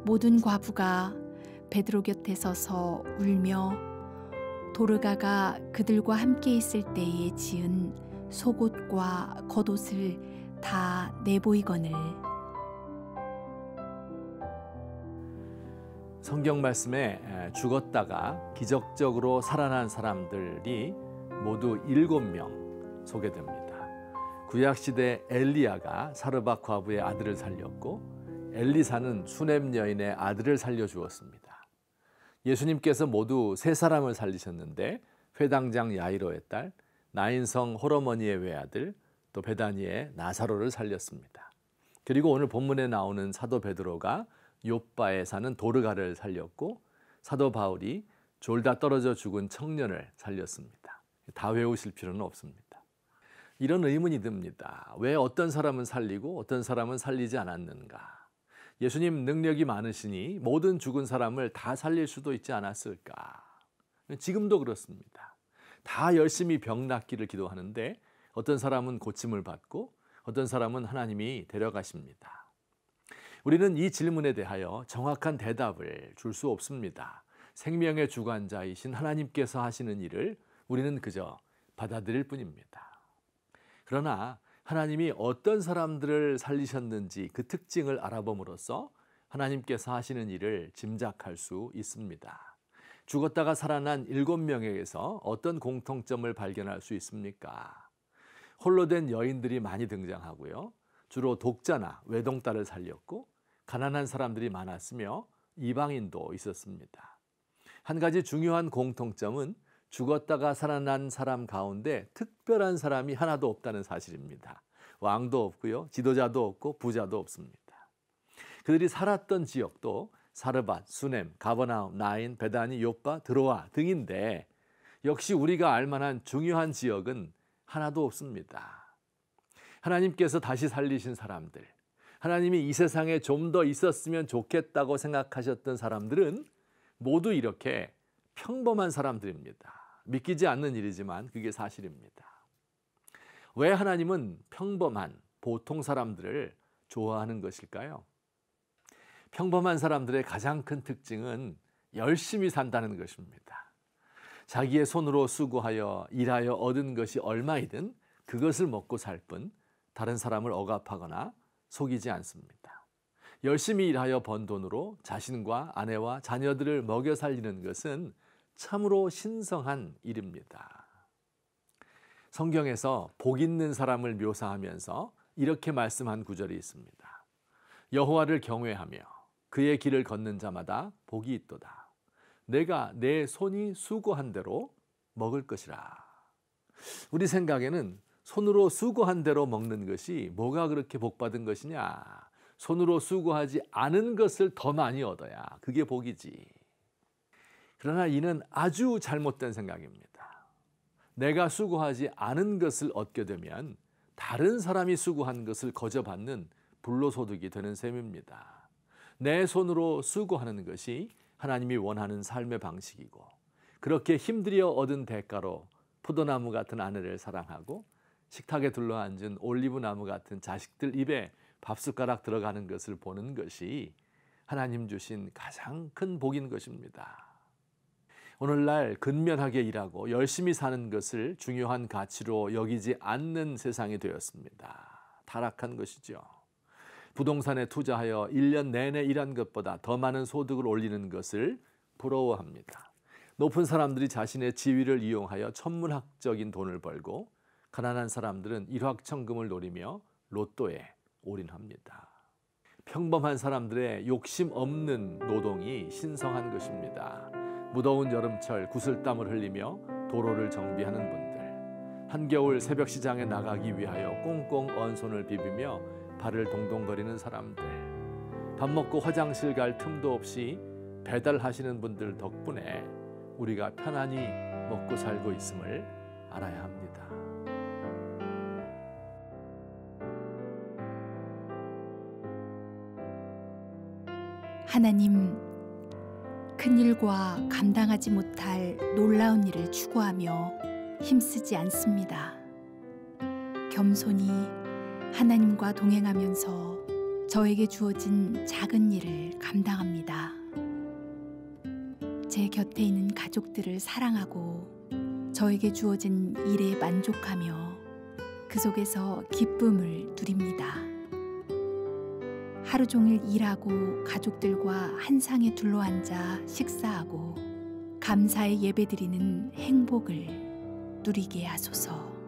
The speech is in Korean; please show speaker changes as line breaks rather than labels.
모든 과부가 베드로 곁에 서서 울며 도르가가 그들과 함께 있을 때에 지은 속옷과 겉옷을 다 내보이거늘.
성경 말씀에 죽었다가 기적적으로 살아난 사람들이 모두 7명 소개됩니다. 구약시대 엘리야가 사르밧 과부의 아들을 살렸고 엘리사는 수넴 여인의 아들을 살려주었습니다. 예수님께서 모두 3사람을 살리셨는데 회당장 야이로의 딸, 나인성 홀어머니의 외아들, 또 베다니의 나사로를 살렸습니다. 그리고 오늘 본문에 나오는 사도 베드로가 욥바에 사는 도르가를 살렸고 사도 바울이 졸다 떨어져 죽은 청년을 살렸습니다. 다 외우실 필요는 없습니다. 이런 의문이 듭니다. 왜 어떤 사람은 살리고 어떤 사람은 살리지 않았는가? 예수님 능력이 많으시니 모든 죽은 사람을 다 살릴 수도 있지 않았을까? 지금도 그렇습니다. 다 열심히 병 낫기를 기도하는데 어떤 사람은 고침을 받고 어떤 사람은 하나님이 데려가십니다. 우리는 이 질문에 대하여 정확한 대답을 줄 수 없습니다. 생명의 주관자이신 하나님께서 하시는 일을 우리는 그저 받아들일 뿐입니다. 그러나 하나님이 어떤 사람들을 살리셨는지 그 특징을 알아봄으로써 하나님께서 하시는 일을 짐작할 수 있습니다. 죽었다가 살아난 7명에게서 어떤 공통점을 발견할 수 있습니까? 홀로 된 여인들이 많이 등장하고요. 주로 독자나 외동딸을 살렸고 가난한 사람들이 많았으며 이방인도 있었습니다. 한 가지 중요한 공통점은 죽었다가 살아난 사람 가운데 특별한 사람이 하나도 없다는 사실입니다. 왕도 없고요, 지도자도 없고 부자도 없습니다. 그들이 살았던 지역도 사르밧, 수넴, 가버나움, 나인, 베다니, 욥바, 드로아 등인데 역시 우리가 알만한 중요한 지역은 하나도 없습니다. 하나님께서 다시 살리신 사람들, 하나님이 이 세상에 좀 더 있었으면 좋겠다고 생각하셨던 사람들은 모두 이렇게 평범한 사람들입니다. 믿기지 않는 일이지만 그게 사실입니다. 왜 하나님은 평범한 보통 사람들을 좋아하는 것일까요? 평범한 사람들의 가장 큰 특징은 열심히 산다는 것입니다. 자기의 손으로 수고하여 일하여 얻은 것이 얼마이든 그것을 먹고 살 뿐 다른 사람을 억압하거나 속이지 않습니다. 열심히 일하여 번 돈으로 자신과 아내와 자녀들을 먹여 살리는 것은 참으로 신성한 일입니다. 성경에서 복 있는 사람을 묘사하면서 이렇게 말씀한 구절이 있습니다. 여호와를 경외하며 그의 길을 걷는 자마다 복이 있도다. 내가 내 손이 수고한 대로 먹을 것이라. 우리 생각에는 손으로 수고한 대로 먹는 것이 뭐가 그렇게 복받은 것이냐? 손으로 수고하지 않은 것을 더 많이 얻어야 그게 복이지. 그러나 이는 아주 잘못된 생각입니다. 내가 수고하지 않은 것을 얻게 되면 다른 사람이 수고한 것을 거저받는 불로소득이 되는 셈입니다. 내 손으로 수고하는 것이 하나님이 원하는 삶의 방식이고 그렇게 힘들여 얻은 대가로 포도나무 같은 아내를 사랑하고 식탁에 둘러앉은 올리브나무 같은 자식들 입에 밥숟가락 들어가는 것을 보는 것이 하나님 주신 가장 큰 복인 것입니다. 오늘날 근면하게 일하고 열심히 사는 것을 중요한 가치로 여기지 않는 세상이 되었습니다. 타락한 것이죠. 부동산에 투자하여 1년 내내 일한 것보다 더 많은 소득을 올리는 것을 부러워합니다. 높은 사람들이 자신의 지위를 이용하여 천문학적인 돈을 벌고 가난한 사람들은 일확천금을 노리며 로또에 올인합니다. 평범한 사람들의 욕심 없는 노동이 신성한 것입니다. 무더운 여름철 구슬땀을 흘리며 도로를 정비하는 분들, 한겨울 새벽 시장에 나가기 위하여 꽁꽁 언 손을 비비며 발을 동동거리는 사람들, 밥 먹고 화장실 갈 틈도 없이 배달하시는 분들 덕분에 우리가 편안히 먹고 살고 있음을 알아야 합니다.
하나님, 큰일과 감당하지 못할 놀라운 일을 추구하며 힘쓰지 않습니다. 겸손히 하나님과 동행하면서 저에게 주어진 작은 일을 감당합니다. 제 곁에 있는 가족들을 사랑하고 저에게 주어진 일에 만족하며 그 속에서 기쁨을 누립니다. 하루 종일 일하고 가족들과 한 상에 둘러앉아 식사하고 감사의 예배드리는 행복을 누리게 하소서.